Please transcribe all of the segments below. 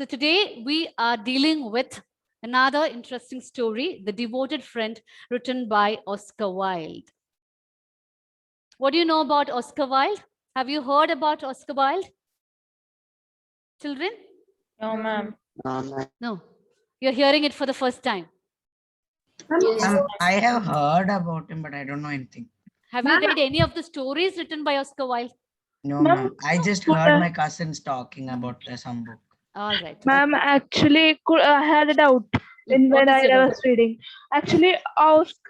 So today we are dealing with another interesting story, The Devoted Friend, written by Oscar Wilde. What do you know about Oscar Wilde? Have you heard about Oscar Wilde? Children? No, ma'am. No. You're hearing it for the first time. I have heard about him, but I don't know anything. Have you read any of the stories written by Oscar Wilde? No, Ma'am, ma'am. I just heard my cousins talking about some book. All right. Ma'am, actually, I had a doubt What when is I your doubt? was reading. Actually,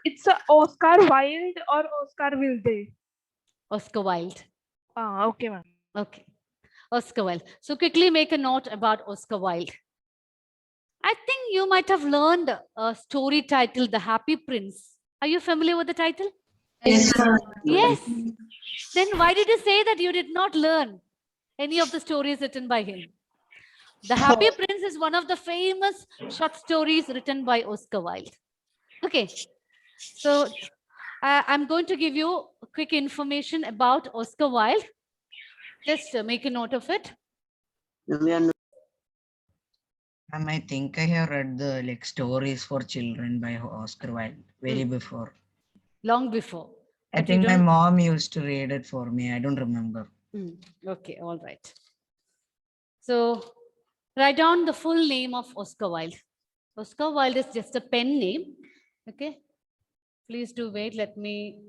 it's a Oscar Wilde or Oscar Wilde. Oscar Wilde. Ah, okay, ma'am. Okay. Oscar Wilde. So quickly make a note about Oscar Wilde. I think you might have learned a story titled The Happy Prince. Are you familiar with the title? Yes. Yes. Then why did you say that you did not learn any of the stories written by him? The Happy Prince is one of the famous short stories written by Oscar Wilde. Okay. So I'm going to give you quick information about Oscar Wilde. Just make a note of it. Ma'am, I think I have read the stories for children by Oscar Wilde very before. Long before. I But you think my don't- mom used to read it for me. I don't remember. Okay, all right. So write down the full name of Oscar Wilde. Oscar Wilde is just a pen name. Okay. Please do wait. Let me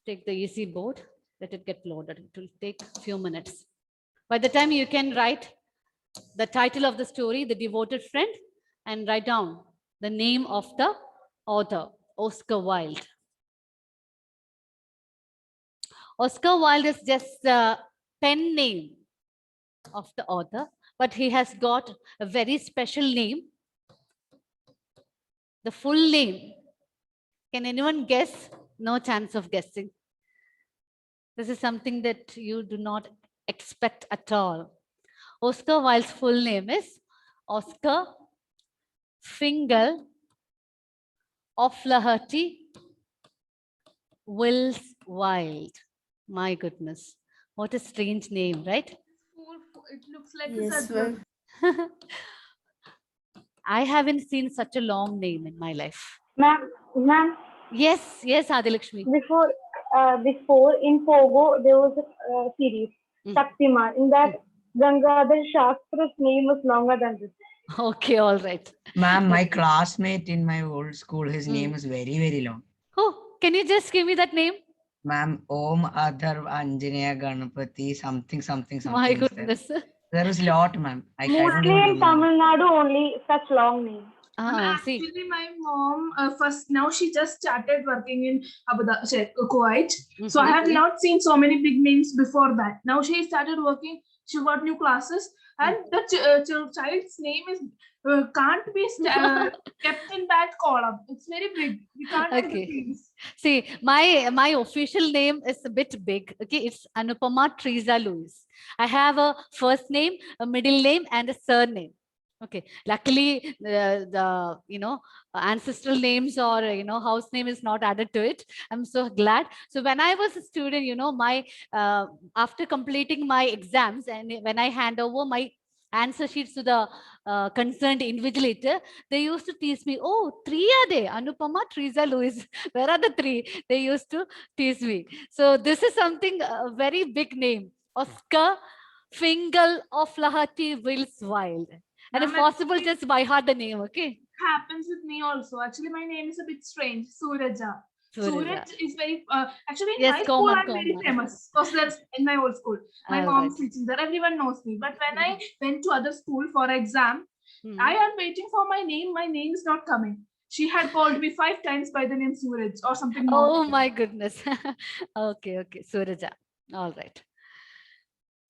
take the easy board. Let it get loaded. It will take a few minutes. By the time you can write the title of the story, The Devoted Friend, and write down the name of the author, Oscar Wilde. Oscar Wilde is just a pen name of the author, but he has got a very special name. The full name. Can anyone guess? No chance of guessing. This is something that you do not expect at all. Oscar Wilde's full name is Oscar Fingal O'Flaherty Wills Wilde. My goodness. What a strange name, right? It looks like Yes, a ma'am. I haven't seen such a long name in my life. Ma'am, Yes, Adilakshmi. before in Pogo there was a series, Shaktiman. In that, Gangadhar Shastra's name was longer than this. Okay, all right. Ma'am, my classmate in my old school, his name is very, very long. Oh, can you just give me that name? Ma'am, Om Adhar Anjaneya Ganapati, something. My is there. goodness. There is a lot, ma'am. I don't Mostly even in remember. Tamil Nadu only such long names. See, Actually, my mom now she just started working in Abu Dhabi, Kuwait. So I have not seen so many big names before that. Now she started working. She got new classes, and the child's name is can't be kept in that column. It's very big. We can't. Okay. See, my official name is a bit big. Okay, it's Anupama Teresa Lewis. I have a first name, a middle name, and a surname. Okay. Luckily, the ancestral names or house name is not added to it. I'm so glad. So when I was a student, my after completing my exams and when I hand over my answer sheets to the concerned invigilator, they used to tease me, oh, 3 are they? Anupama, Teresa, Lewis. Where are the 3? They used to tease me. So this is something, a very big name. Oscar Fingal O'Flaherty Wills Wilde. And if possible, just by heart the name, okay? Happens with me also. Actually, my name is a bit strange. Suraja. Suraj is very actually in Yes, my school I'm common. very famous because that's in my old school. My All mom's right. teaching there. Everyone knows me. But when I went to other school for exam, I am waiting for my name. My name is not coming. She had called me 5 times by the name Suraj or something more. Oh my goodness. Okay, Suraja. All right.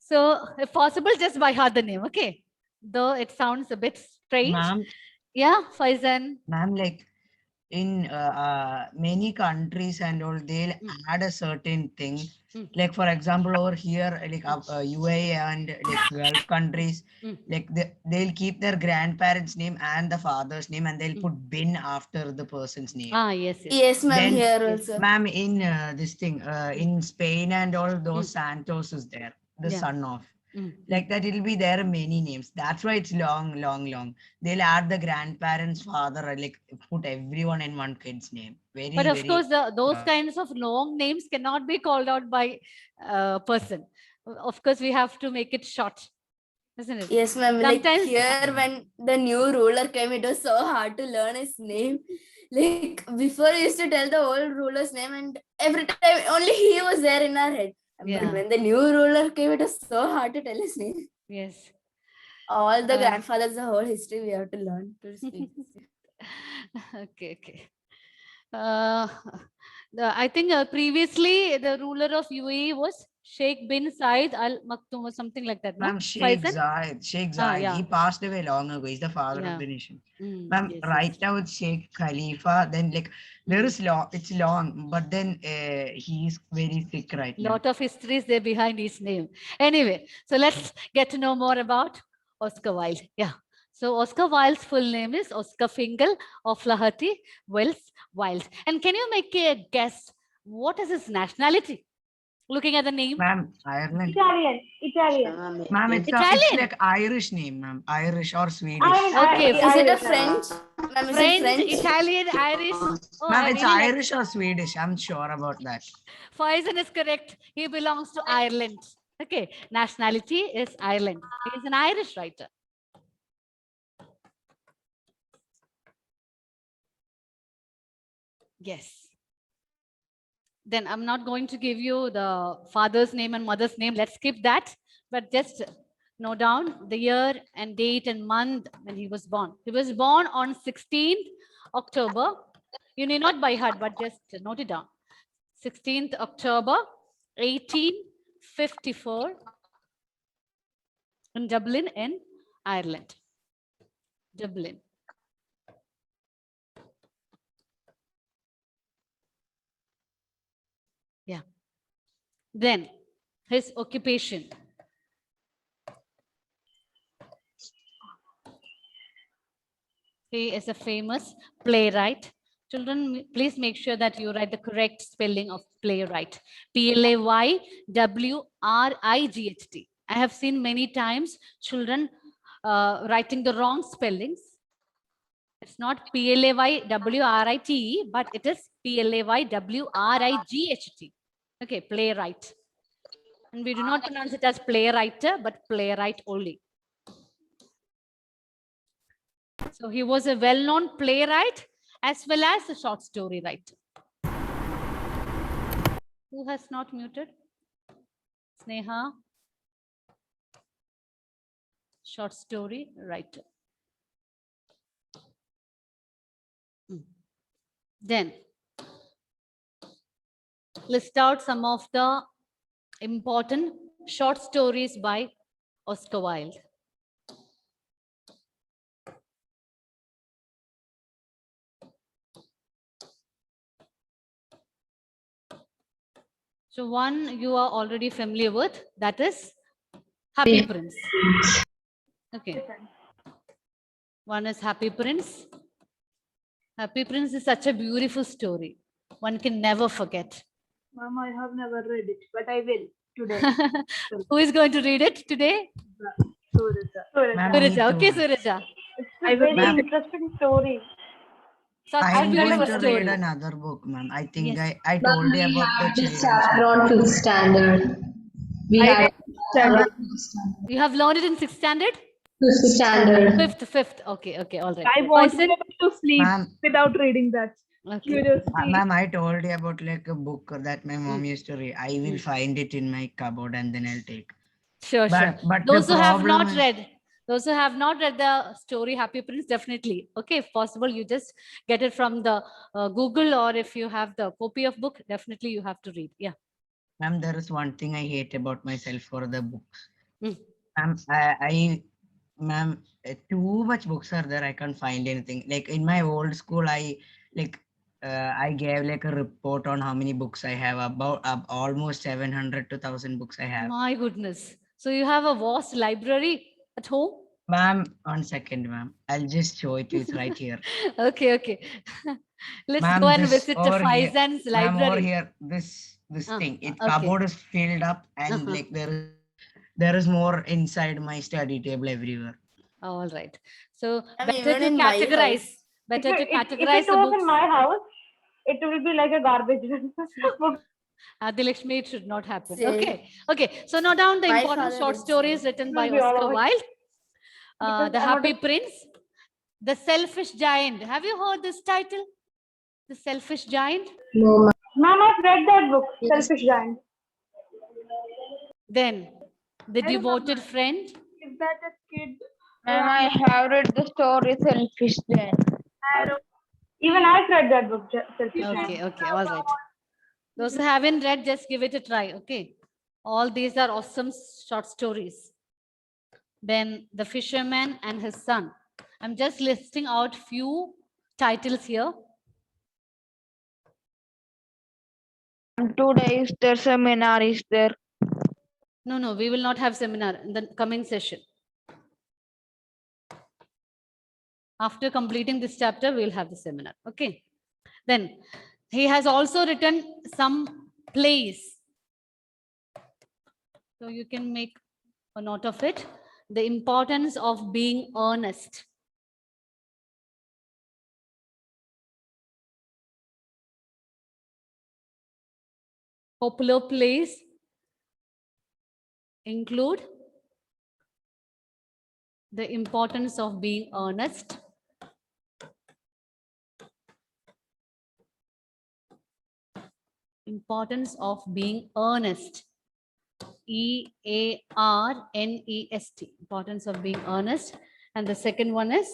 So if possible, just by heart the name, okay? Though it sounds a bit strange. Ma'am, Yeah, Faizan. ma'am, in many countries and all, they'll add a certain thing. Like for example, over here, UAE and Gulf countries, they'll keep their grandparents' name and the father's name, and they'll put bin after the person's name. Yes. Yes, ma'am. Then- Here also. Ma'am, in this thing, in Spain and all, those Santos is there, the Yeah. son of. Like that, it'll be there many names. That's why it's long, long, long. They'll add the grandparents, father, like put everyone in one kid's name. Very, But of very. course, those kinds of long names cannot be called out by a person. Of course, we have to make it short, isn't it? Yes, ma'am. Like Sometimes- here, when the new ruler came, it was so hard to learn his name. Like before, we used to tell the old ruler's name, and every time only he was there in our head. Yeah. But when the new ruler came, it was so hard to tell his name. Yes. All the Uh, grandfathers, the whole history, we have to learn to speak. Okay, okay. I think previously the ruler of UAE was Sheikh bin Said Al Maktoum or something like that. No? Ma'am, Sheikh Faisal? Zayed. Sheikh Ah, Zayed. yeah. He passed away long ago. He's the father Yeah. of the nation. Mm, Ma'am, yes, right yes. now it's Sheikh Khalifa. Then like there is long, it's long, but then he's very sick right now. Lot of histories there behind his name. Anyway, so let's get to know more about Oscar Wilde. Yeah. So Oscar Wilde's full name is Oscar Fingal O'Flaherty Wells Wilde. And can you make a guess? What is his nationality? Looking at the name. Ma'am, Ireland. Italian. Italian. Ma'am, it's Italian? like Irish name, ma'am. Irish or Swedish. Okay, Is it a Irish. French? Ma'am, is it French, French? Italian, Irish. Oh, Ma'am, I it's really like- Irish or Swedish. I'm sure about that. Faizan is correct. He belongs to Ireland. Okay. Nationality is Ireland. He is an Irish writer. Yes. Then I'm not going to give you the father's name and mother's name. Let's skip that. But just note down the year and date and month when he was born. He was born on 16th October. You need not by heart, but just note it down. 16th October 1854 in Dublin in Ireland. Dublin. Yeah. Then his occupation. He is a famous playwright. Children, please make sure that you write the correct spelling of playwright. P-L-A-Y-W-R-I-G-H-T. I have seen many times children writing the wrong spellings. It's not P-L-A-Y-W-R-I-T-E, but it is P-L-A-Y-W-R-I-G-H-T. Okay, playwright. And we do not pronounce it as playwriter, but playwright only. So he was a well-known playwright as well as a short story writer. Who has not muted? Sneha. Short story writer. Then list out some of the important short stories by Oscar Wilde. So one you are already familiar with, that is Happy Prince. Okay. One is Happy Prince. Happy Prince is such a beautiful story. One can never forget. Mom, I have never read it, but I will today. Who is going to read it today? Surita. Ma'am, me Surya. Okay, too. Surya. It's a very Ma'am. interesting story. Such a I'm going beautiful to story. read another book, ma'am. I think Yes. I told you about the children's chapter book. on fifth standard. We had You have learned it in 6th standard? fifth standard. Fifth. Okay, okay, all right. I want Faisal? to sleep Ma'am, without reading that. Okay. Curiosity. ma'am, I told you about like a book that my Hmm. mom used to read. I will find it in my cupboard and then I'll take. Sure, sure. But Those the who have problem not is- read, those who have not read the story Happy Prince, definitely. Okay, if possible, you just get it from the Google, or if you have the copy of book, definitely you have to read. Yeah. Ma'am, there is one thing I hate about myself for the books. Hmm. Ma'am, too much books are there. I can't find anything. Like in my old school, I gave like a report on how many books I have. About almost 700 to 1,000 books I have. My goodness. So you have a vast library at home? Ma'am, 1 second, ma'am. I'll just show it to you. It's right here. Okay, okay. Let's Ma'am, go and this visit the over here- Faizan's Ma'am, over library. here, this Ah, thing, it okay. cupboard is filled up and Uh-huh. like there is there is more inside my study table everywhere. All right. So And better even to in my categorize. house. Better to If categorize it the was books. in my house, it will be like a garbage book. Adilakshmi, it should not happen. Same. Okay. Okay. So note down the My important father short did stories same. written It by will be all Oscar over. Wilde. Because The I'm not Happy a- Prince. The Selfish Giant. Have you heard this title? The Selfish Giant. No, ma'am. Ma'am, I've read that book, Yes. Selfish Giant. Then The I remember. Devoted Friend. Is that a kid? Ma'am, I have read the story Selfish Giant. Even I've read that book, Selfish Giant. Okay. Okay. All right. Those who haven't read, just give it a try. Okay. All these are awesome short stories. Then The Fisherman and His Son. I'm just listing out few titles here. And today is their seminar is there. No, we will not have seminar in the coming session. After completing this chapter, we will have the seminar. Okay. Then he has also written some plays. So you can make a note of it. The importance of being earnest. Popular plays include the importance of being earnest. Importance of being earnest. EARNEST. Importance of being earnest. And the second one is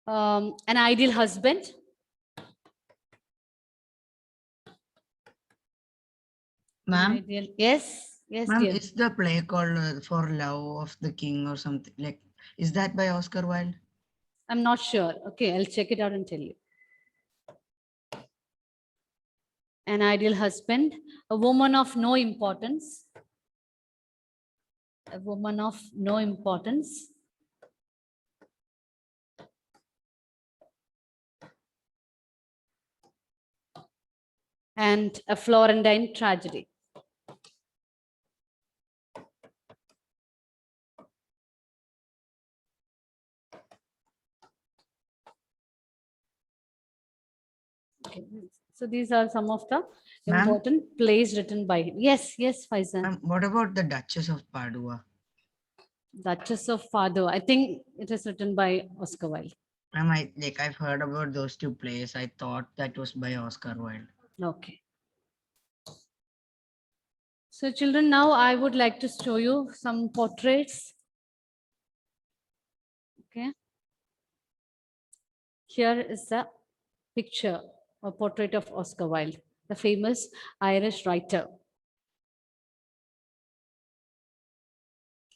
an ideal husband. Ma'am, Ideal. Yes, ma'am, dear. is the play called For Love of the King or something like? Is that by Oscar Wilde? I'm not sure. Okay, I'll check it out and tell you. An ideal husband, a woman of no importance. A woman of no importance. And a Florentine tragedy. Okay. So these are some of the Ma'am? important plays written by him. Yes, Faizan. Ma'am, what about the Duchess of Padua? Duchess of Fado. I think it is written by Oscar Wilde. Ma'am, I've heard about those two plays. I thought that was by Oscar Wilde. Okay. So children, now I would like to show you some portraits. Okay. Here is the picture or portrait of Oscar Wilde, the famous Irish writer.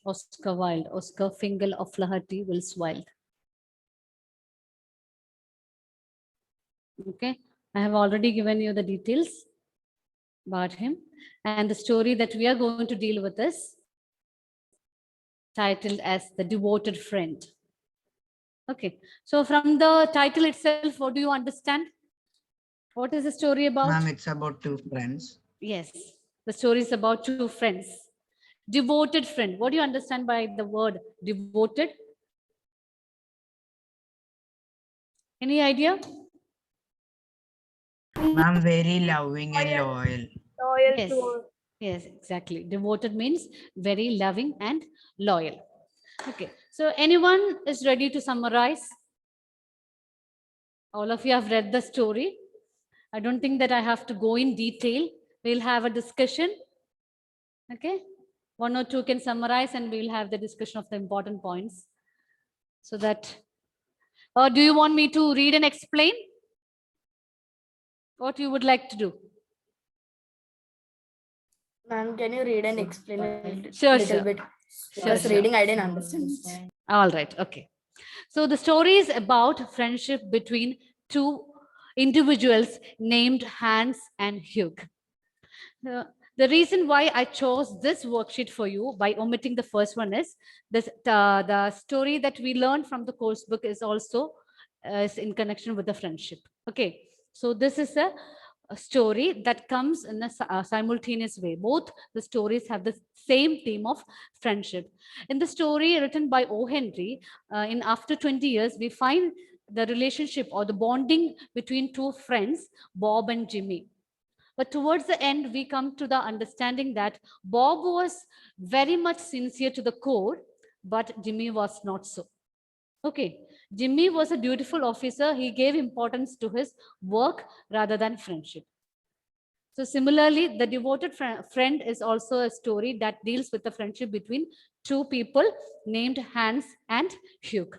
Oscar Wilde, Oscar Fingal O'Flaherty Wills Wilde. Okay, I have already given you the details about him. And the story that we are going to deal with is titled as The Devoted Friend. Okay, so from the title itself, what do you understand? What is the story about? Ma'am, it's about two friends. Yes, the story is about two friends. Devoted friend. What do you understand by the word devoted? Any idea? Ma'am, very loving and loyal. Loyal Yes. to Yes, exactly. Devoted means very loving and loyal. Okay, so anyone is ready to summarize? All of you have read the story. I don't think that I have to go in detail. We'll have a discussion. Okay, one or two can summarize and we'll have the discussion of the important points. So that, or do you want me to read and explain? What you would like to do? Ma'am, can you read and explain a Sure, little sure. bit? Sure, Just sure. reading, I didn't understand. All right, okay. So the story is about friendship between two individuals named Hans and Hugh. The reason why I chose this worksheet for you by omitting the first one is this, the story that we learned from the course book is also is in connection with the friendship. Okay, so this is a a story that comes in a simultaneous way. Both the stories have the same theme of friendship. In the story written by O. Henry, in After 20 Years, we find the relationship or the bonding between two friends, Bob and Jimmy. But towards the end, we come to the understanding that Bob was very much sincere to the core, but Jimmy was not so. Okay, Jimmy was a dutiful officer. He gave importance to his work rather than friendship. So similarly, The Devoted Friend is also a story that deals with the friendship between two people named Hans and Hugh.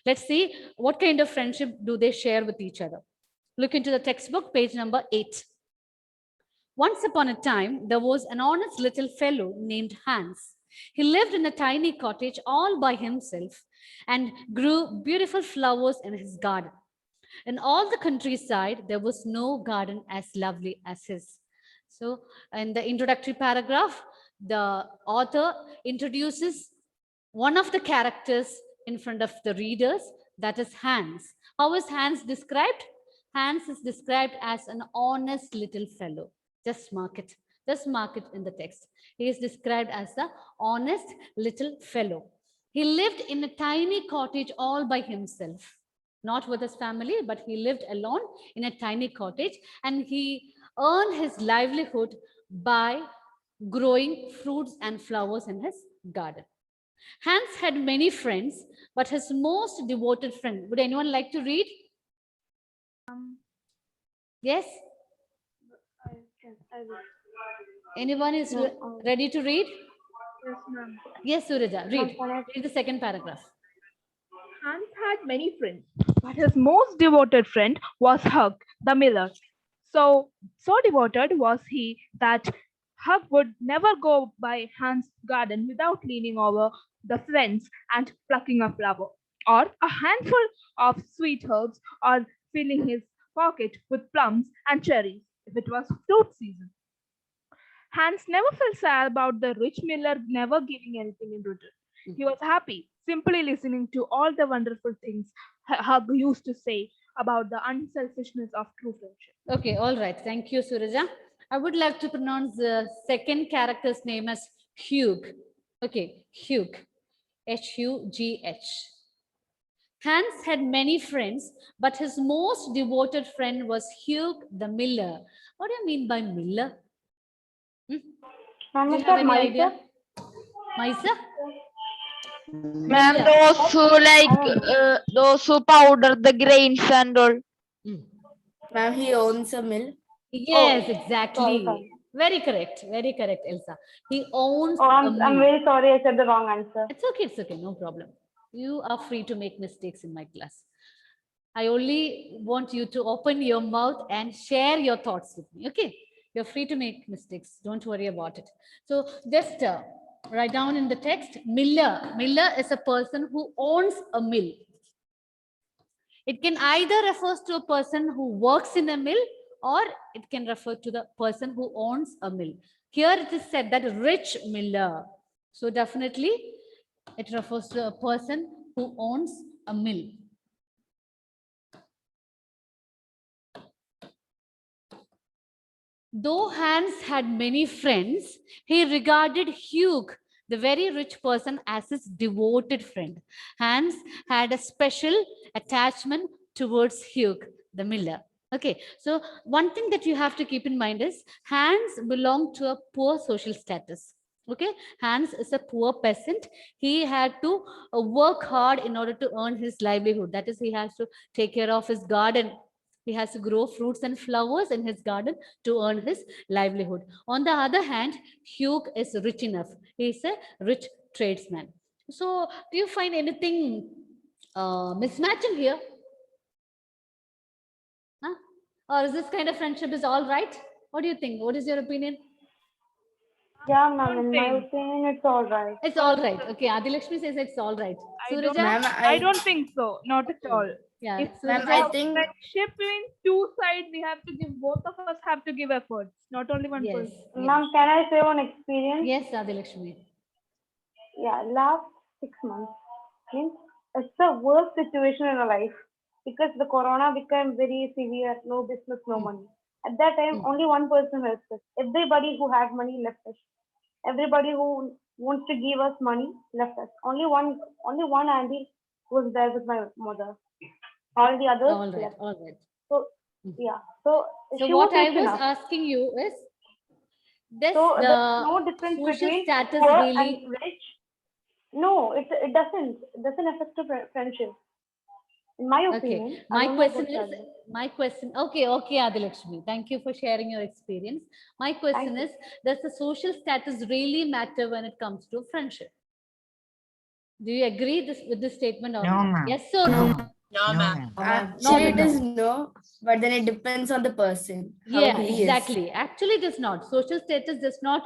Let's see what kind of friendship do they share with each other. Look into the textbook, page number 8. Once upon a time, there was an honest little fellow named Hans. He lived in a tiny cottage all by himself and grew beautiful flowers in his garden. In all the countryside, there was no garden as lovely as his. So, in the introductory paragraph, the author introduces one of the characters in front of the readers, that is Hans. How is Hans described? Hans is described as an honest little fellow. Just mark it. Just mark it in the text. He is described as the honest little fellow. He lived in a tiny cottage all by himself, not with his family, but he lived alone in a tiny cottage, and he earned his livelihood by growing fruits and flowers in his garden. Hans had many friends, but his most devoted friend, would anyone like to read? Yes? Anyone is ready to read? Yes, ma'am. Yes, Suraja, read. Can I- Read the second paragraph. Hans had many friends, but his most devoted friend was Hug, the miller. So devoted was he that Hug would never go by Hans' garden without leaning over the fence and plucking a flower, or a handful of sweet herbs, or filling his pocket with plums and cherries if it was fruit season. Hans never felt sad about the rich miller never giving anything in return. He was happy simply listening to all the wonderful things Hug used to say about the unselfishness of true friendship. Okay, all right. Thank you, Suraja. I would like to pronounce the second character's name as Hugh. Okay, Hugh. Hugh. Hans had many friends, but his most devoted friend was Hugh the miller. What do you mean by miller? Hmm? Ma'am, Do is you have that any Maisa? idea? Maisa? Ma'am, Yeah. those who those who powder the grains and all. Ma'am, he owns a mill. Yes, sorry, exactly. sorry. Very correct. Very correct, Elsa. He owns Oh, a I'm mill. very sorry. I said the wrong answer. It's okay, no problem. You are free to make mistakes in my class. I only want you to open your mouth and share your thoughts with me. Okay, you're free to make mistakes. Don't worry about it. So just write down in the text, miller. Miller is a person who owns a mill. It can either refers to a person who works in a mill, or it can refer to the person who owns a mill. Here it is said that rich miller. So definitely it refers to a person who owns a mill. Though Hans had many friends, he regarded Hugh, the very rich person, as his devoted friend. Hans had a special attachment towards Hugh, the miller. Okay, so one thing that you have to keep in mind is Hans belonged to a poor social status. Okay, Hans is a poor peasant. He had to work hard in order to earn his livelihood. That is, he has to take care of his garden. He has to grow fruits and flowers in his garden to earn his livelihood. On the other hand, Hugh is rich enough. He is a rich tradesman. So, do you find anything mismatching here? Huh? Or is this kind of friendship is all right? What do you think? What is your opinion? Yeah, ma'am. In my opinion, it's all right. It's all right. Okay, Adilakshmi says it's all right. Suraj? Ma'am, I don't think so. Not at all. Yeah, If Ma'am, Suraj- I think friendship means two sides, we have to give, both of us have to give efforts, not only one yes. person. Ma'am, can I say one experience? Yes, Adilakshmi. Yeah, last 6 months means it's the worst situation in our life because the corona became very severe. No business, no money. At that time, only one person helped us. Everybody who had money left us. Everybody who wants to give us money left us. Only one auntie was there with my mother. All the others All right, left. all right. So yeah, so So she what was I rich was enough. asking you is, does So there's the no difference social between status poor really? and rich. No, it doesn't. It doesn't affect the friendship. In my opinion, Okay, I my don't know question about is, others. okay, Adilakshmi, thank you for sharing your experience. My question you. is, does the social status really matter when it comes to friendship? Do you agree with this statement or No, not? ma'am. Yes or No, no? ma'am. No, No, ma'am. ma'am. Actually, it no. is no, but then it depends on the person. How Yeah, he is. exactly. Actually, it does not. Social status does not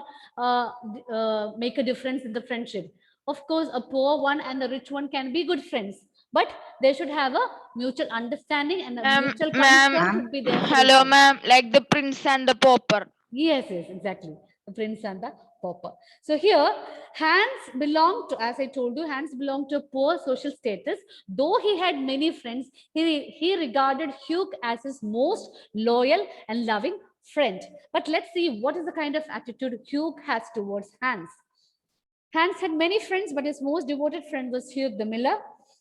make a difference in the friendship. Of course, a poor one and a rich one can be good friends, but they should have a mutual understanding and a mutual Ma'am, concern should be there for each hello, other. ma'am. Like the prince and the pauper. Yes, exactly. The prince and the pauper. So here, Hans belonged to, as I told you, Hans belonged to a poor social status. Though he had many friends, he regarded Hugh as his most loyal and loving friend. But let's see what is the kind of attitude Hugh has towards Hans. Hans had many friends, but his most devoted friend was Hugh the miller.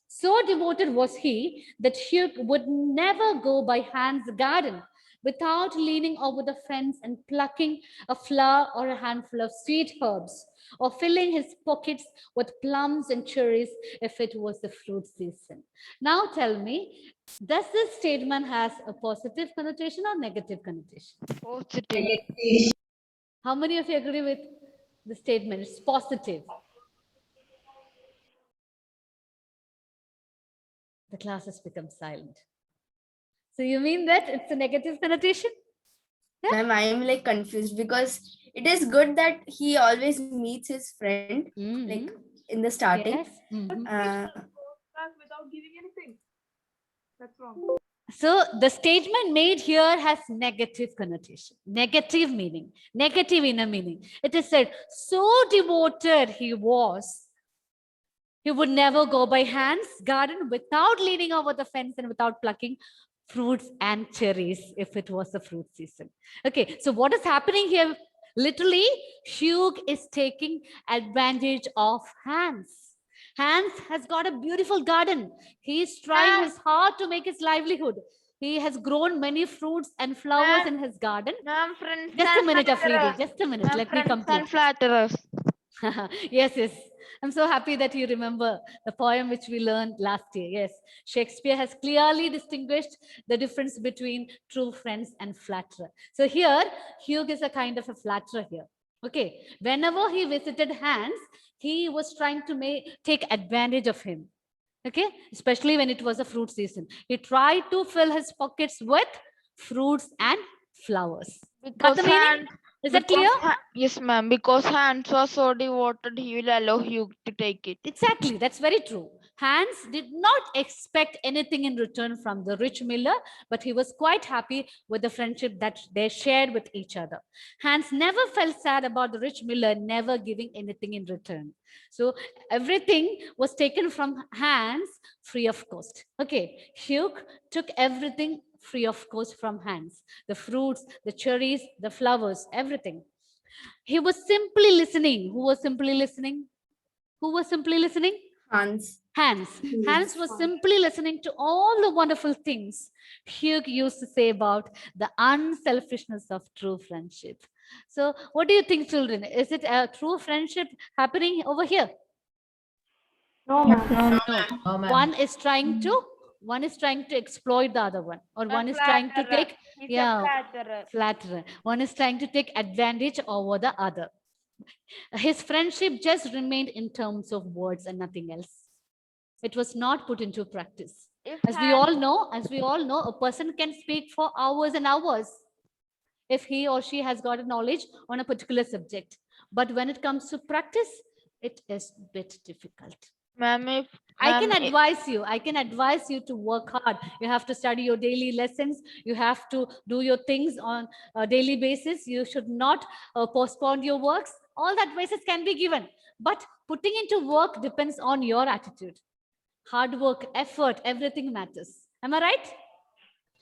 So devoted was he that Hugh would never go by Hans' garden without leaning over the fence and plucking a flower or a handful of sweet herbs, or filling his pockets with plums and cherries if it was the fruit season. Now tell me, does this statement has a positive connotation or negative connotation? Positive. How many of you agree with the statement? It's positive. The class has become silent. So you mean that it's a negative connotation? Ma'am, I am like confused because it is good that he always meets his friend like in the starting. Yes. Back without giving anything. That's wrong. So the statement made here has negative connotation, negative meaning, negative inner meaning. It is said, so devoted he was, he would never go by Hans' garden without leaning over the fence and without plucking fruits and cherries if it was the fruit season. Okay, so what is happening here? Literally, Hugh is taking advantage of Hans. Hans has got a beautiful garden. He is trying his hard to make his livelihood. He has grown many fruits and flowers in his garden. Ma'am, friends Just a and minute, Afridi. flatterers. Just a minute. Ma'am, Let me friends complete. and flatterers. Yes. I'm so happy that you remember the poem which we learned last year. Yes, Shakespeare has clearly distinguished the difference between true friends and flatterer. So here, Hugh is a kind of a flatterer here. Okay, whenever he visited Hans, he was trying to take advantage of him. Okay, especially when it was a fruit season. He tried to fill his pockets with fruits and flowers. Got Because the meaning? Is that clear? Yes, ma'am. Because Hans was so devoted, he will allow Hugh to take it. Exactly, that's very true. Hans did not expect anything in return from the rich miller, but he was quite happy with the friendship that they shared with each other. Hans never felt sad about the rich miller never giving anything in return. So everything was taken from Hans free of cost. Okay, Hugh took everything free of cost from Hans. The fruits, the cherries, the flowers, everything. He was simply listening. Who was simply listening? Who was simply listening? Hans. Hans. Hans was simply listening to all the wonderful things Hugh used to say about the unselfishness of true friendship. So, what do you think, children? Is it a true friendship happening over here? No, ma'am. No. One is trying to exploit the other one, or one is trying to take flatterer. One is trying to take advantage over the other. His friendship just remained in terms of words and nothing else. It was not put into practice. As we all know, a person can speak for hours and hours if he or she has got a knowledge on a particular subject. But when it comes to practice, it is a bit difficult. Ma'am, I can advise you to work hard. You have to study your daily lessons. You have to do your things on a daily basis. You should not postpone your works. All the advices can be given, but putting into work depends on your attitude. Hard work, effort, everything matters. Am I right?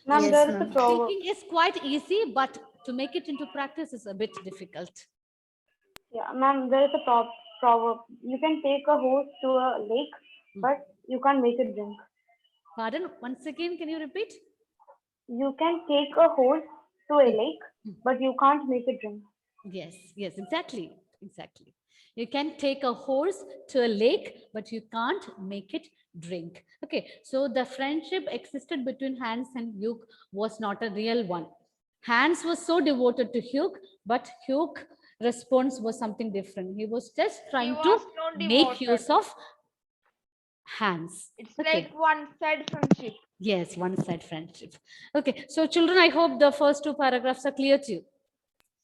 Ma'am, Yes, there is a ma'am. proverb. Speaking is quite easy, but to make it into practice is a bit difficult. Yeah, ma'am, there is a proverb. You can take a horse to a lake, but you can't make it drink. Pardon? Once again, can you repeat? You can take a horse to a lake, but you can't make it drink. Yes, yes, exactly, exactly. You can take a horse to a lake, but you can't make it drink. Okay, so the friendship existed between Hans and Hugh was not a real one. Hans was so devoted to Hugh, but Hugh's response was something different. He was just trying to was not make devoted. use of Hans. It's Okay. like one-side friendship. Yes, one-side friendship. Okay, so children, I hope the first two paragraphs are clear to you.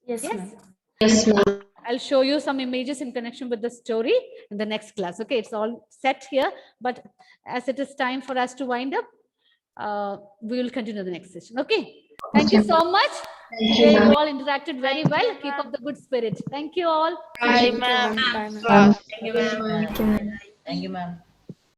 Yes, Yes? ma'am. Yes, ma'am. I'll show you some images in connection with the story in the next class. Okay, it's all set here, but as it is time for us to wind up, we will continue the next session. Okay, thank you so much. Thank Today you, you ma'am. all interacted very well. Keep up the good spirit. Thank you all. Bye, ma'am. Bye, ma'am. Thank you, ma'am. Thank you, ma'am. Thank you, ma'am.